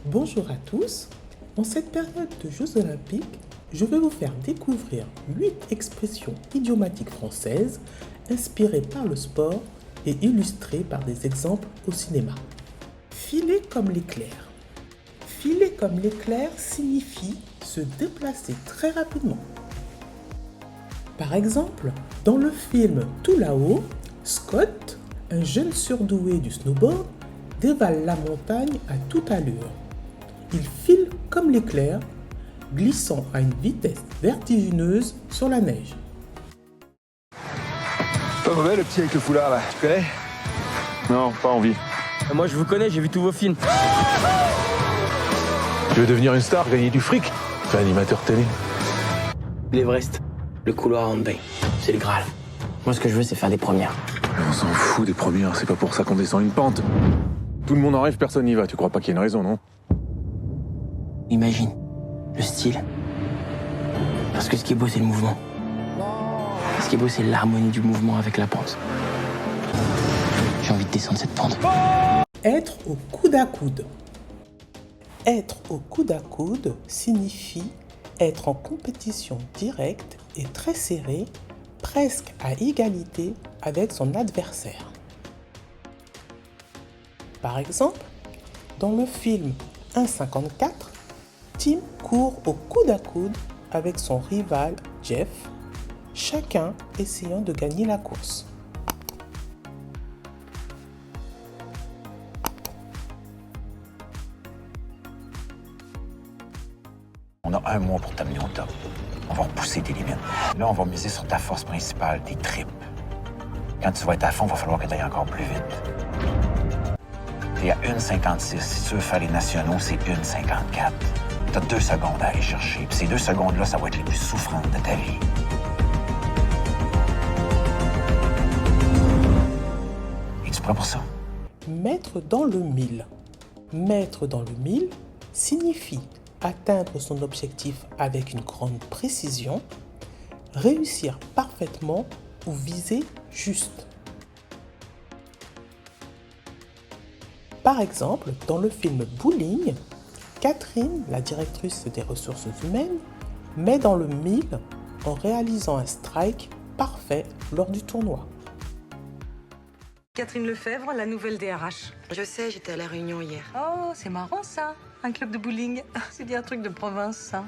Bonjour à tous. En cette période de Jeux Olympiques, je vais vous faire découvrir 8 expressions idiomatiques françaises inspirées par le sport et illustrées par des exemples au cinéma. Filer comme l'éclair. Filer comme l'éclair signifie se déplacer très rapidement. Par exemple, dans le film Tout là-haut, Scott, un jeune surdoué du snowboard, dévale la montagne à toute allure. Il file comme l'éclair, glissant à une vitesse vertigineuse sur la neige. Pas mauvais le petit avec le foulard là, tu connais? Non, pas envie. Moi je vous connais, j'ai vu tous vos films. Tu veux devenir une star, gagner du fric? Fais animateur télé. L'Everest, le couloir en bain, c'est le Graal. Moi ce que je veux c'est faire des premières. On s'en fout des premières, c'est pas pour ça qu'on descend une pente. Tout le monde en rêve, personne n'y va. Tu crois pas qu'il y a une raison, non? Imagine, le style. Parce que ce qui est beau c'est le mouvement. Ce qui est beau c'est l'harmonie du mouvement avec la pente. J'ai envie de descendre cette pente. Être au coude à coude. Être au coude à coude signifie être en compétition directe et très serrée, presque à égalité avec son adversaire. Par exemple, dans le film 1,54, Tim court au coude à coude avec son rival Jeff, chacun essayant de gagner la course. On a un mois pour t'amener au top. On va repousser tes limites. Là, on va miser sur ta force principale, tes tripes. Quand tu vas être à fond, il va falloir que tu ailles encore plus vite. T'es à 1,56. Si tu veux faire les nationaux, c'est 1,54. T'as 2 secondes à aller chercher. Puis ces 2 secondes-là, ça va être les plus souffrantes de ta vie. Es-tu prêt pour ça? Mettre dans le mille. Mettre dans le mille signifie atteindre son objectif avec une grande précision, réussir parfaitement ou viser juste. Par exemple, dans le film Bowling, Catherine, la directrice des ressources humaines, met dans le mille en réalisant un strike parfait lors du tournoi. Catherine Lefebvre, la nouvelle DRH. Je sais, j'étais à la réunion hier. Oh, c'est marrant ça, un club de bowling. C'est bien un truc de province, ça.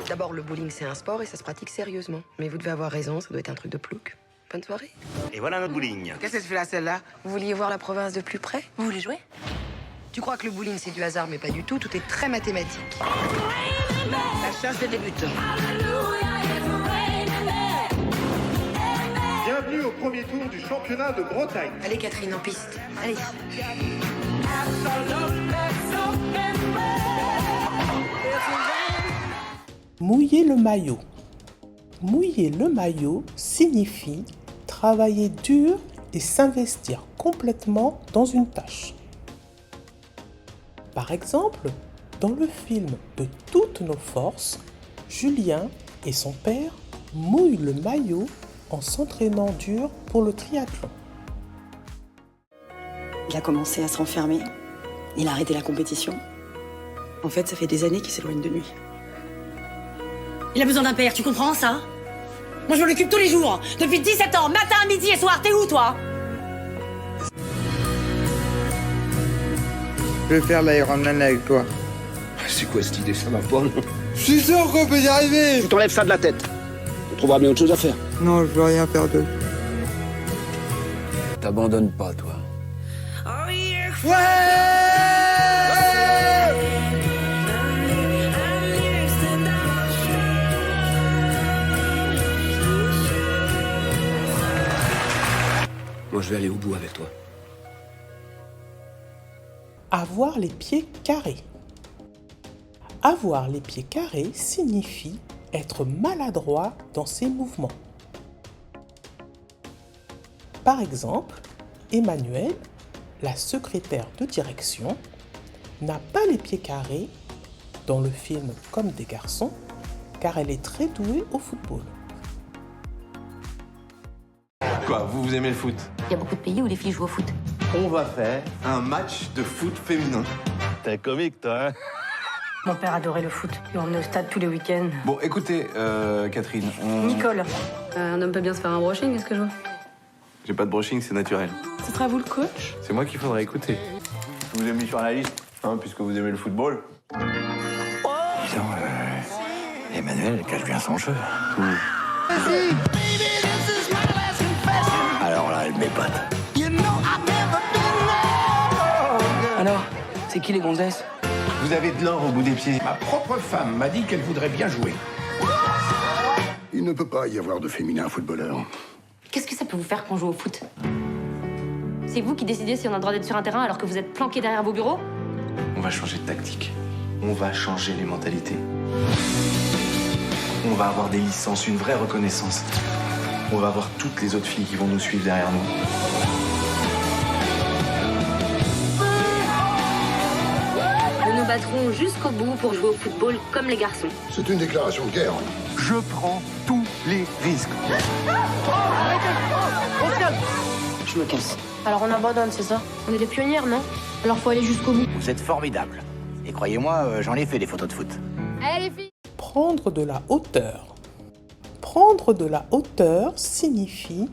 D'abord, le bowling, c'est un sport et ça se pratique sérieusement. Mais vous devez avoir raison, ça doit être un truc de plouc. Bonne soirée. Et voilà notre bowling. Qu'est-ce que tu fais là, celle-là? Vous vouliez voir la province de plus près? Vous voulez jouer? Tu crois que le bowling, c'est du hasard, mais pas du tout. Tout est très mathématique. La chasse des débutants. Bienvenue au premier tour du championnat de Bretagne. Allez, Catherine, en piste. Allez. Mouiller le maillot. Mouiller le maillot signifie travailler dur et s'investir complètement dans une tâche. Par exemple, dans le film De toutes nos forces, Julien et son père mouillent le maillot en s'entraînant dur pour le triathlon. Il a commencé à se renfermer. Il a arrêté la compétition. En fait, ça fait des années qu'il s'éloigne de lui. Il a besoin d'un père, tu comprends ça? Moi, je m'en occupe tous les jours. Depuis 17 ans, matin, midi et soir. T'es où, toi? Je vais faire l'Ironman avec toi. C'est quoi cette idée? Ça va pas, non? Je suis sûr qu'on peut y arriver. Tu t'enlèves ça de la tête. On trouvera bien autre chose à faire. Non, je veux rien faire d'autre. T'abandonnes pas toi. Moi, je vais aller au bout avec toi. Avoir les pieds carrés. Avoir les pieds carrés signifie être maladroit dans ses mouvements. Par exemple, Emmanuelle, la secrétaire de direction, n'a pas les pieds carrés dans le film Comme des garçons, car elle est très douée au football. Quoi, vous aimez le foot? Il y a beaucoup de pays où les filles jouent au foot. On va faire un match de foot féminin. T'es un comique, toi, hein? Mon père adorait le foot. Il m'emmenait au stade tous les week-ends. Bon, écoutez, Catherine, Nicole. Un homme peut bien se faire un brushing, est-ce que je vois? J'ai pas de brushing, c'est naturel. Ce sera vous le coach? C'est moi qu'il faudrait écouter. Je vous ai mis sur la liste, hein, puisque vous aimez le football. Disons, Emmanuel cache bien son jeu. Alors là, elle m'épate. Alors, c'est qui les gonzesses? Vous avez de l'or au bout des pieds. Ma propre femme m'a dit qu'elle voudrait bien jouer. Il ne peut pas y avoir de féminin footballeur. Qu'est-ce que ça peut vous faire qu'on joue au foot? C'est vous qui décidez si on a le droit d'être sur un terrain alors que vous êtes planqués derrière vos bureaux? On va changer de tactique. On va changer les mentalités. On va avoir des licences, une vraie reconnaissance. On va avoir toutes les autres filles qui vont nous suivre derrière nous. Nous nous battrons jusqu'au bout pour jouer au football comme les garçons. C'est une déclaration de guerre. Je prends tous les risques. Je me casse. Alors on abandonne, c'est ça? On est des pionnières, non? Alors faut aller jusqu'au bout. Vous êtes formidables. Et croyez-moi, j'en ai fait des photos de foot. Allez, les filles! Prendre de la hauteur. Prendre de la hauteur signifie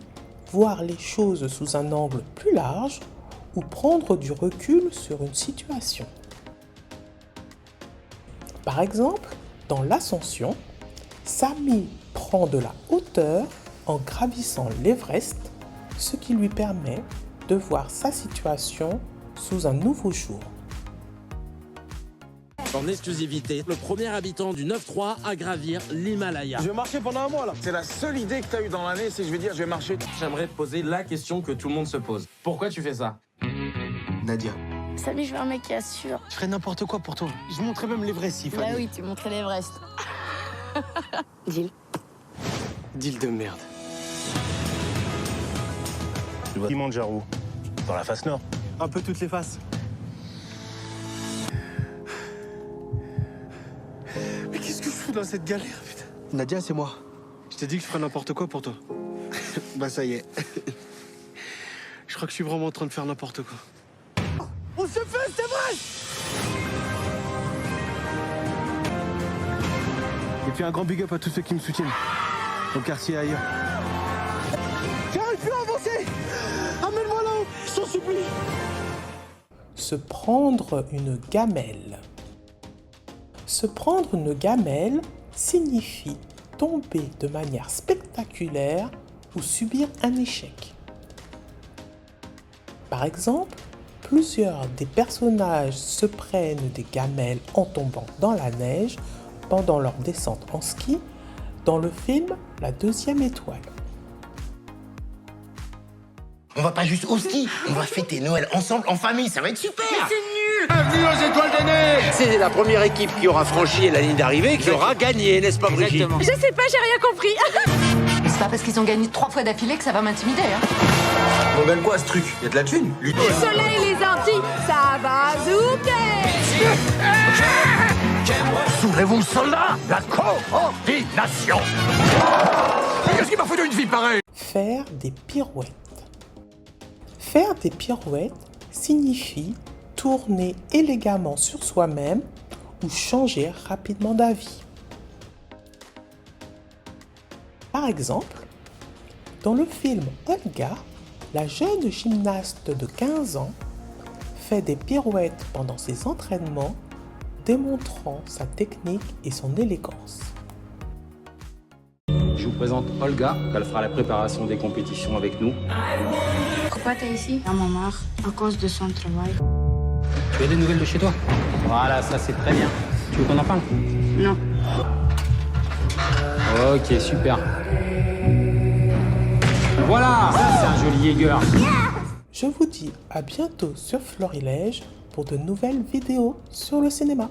voir les choses sous un angle plus large ou prendre du recul sur une situation. Par exemple, dans l'ascension, Samy prend de la hauteur en gravissant l'Everest, ce qui lui permet de voir sa situation sous un nouveau jour. En exclusivité, le premier habitant du 9-3 à gravir l'Himalaya. Je vais marcher pendant un mois, là. C'est la seule idée que t'as eue dans l'année, c'est je vais dire je vais marcher. J'aimerais te poser la question que tout le monde se pose. Pourquoi tu fais ça? Nadia. Samy, je veux un mec qui assure. Je ferais n'importe quoi pour toi. Je montrais même l'Everest s'il fallait. Bah oui, tu montrais l'Everest. Deal. Deal de merde. Tu vois Kilimanjaro, dans la face nord. Un peu toutes les faces. Mais qu'est-ce que je fous dans cette galère, putain? Nadia, c'est moi. Je t'ai dit que je ferais n'importe quoi pour toi. Bah ça y est. Je crois que je suis vraiment en train de faire n'importe quoi. On se fait, c'est vrai! Et puis un grand big up à tous ceux qui me soutiennent. Au quartier et ailleurs. J'arrive plus à avancer! Amène-moi là-haut, je t'en supplie! Se prendre une gamelle. Se prendre une gamelle signifie tomber de manière spectaculaire ou subir un échec. Par exemple, plusieurs des personnages se prennent des gamelles en tombant dans la neige pendant leur descente en ski dans le film La Deuxième Étoile. On va pas juste au ski, on va fêter Noël ensemble en famille, ça va être super! Mais c'est nul! Bienvenue aux Étoiles de Neige! C'est la première équipe qui aura franchi la ligne d'arrivée qui aura gagné, n'est-ce pas, Brigitte? Je sais pas, j'ai rien compris. C'est pas parce qu'ils ont gagné 3 fois d'affilée que ça va m'intimider, hein. On gagne quoi à ce truc? Y'a de la thune? Le soleil, les Antilles, ça va zouker! Souvenez-vous, soldats, la coordination! Qu'est-ce qui m'a foutu une vie pareille? Faire des pirouettes. Faire des pirouettes signifie tourner élégamment sur soi-même ou changer rapidement d'avis. Par exemple, dans le film Olga, la jeune gymnaste de 15 ans fait des pirouettes pendant ses entraînements, démontrant sa technique et son élégance. Je vous présente Olga, elle fera la préparation des compétitions avec nous. Pourquoi t'es ici? J'en ai marre, à cause de son travail. Tu as des nouvelles de chez toi? Voilà, ça c'est très bien. Tu veux qu'on en parle? Non. Ok, super. Voilà, ça c'est un joli Jäger. Je vous dis à bientôt sur Florilège pour de nouvelles vidéos sur le cinéma.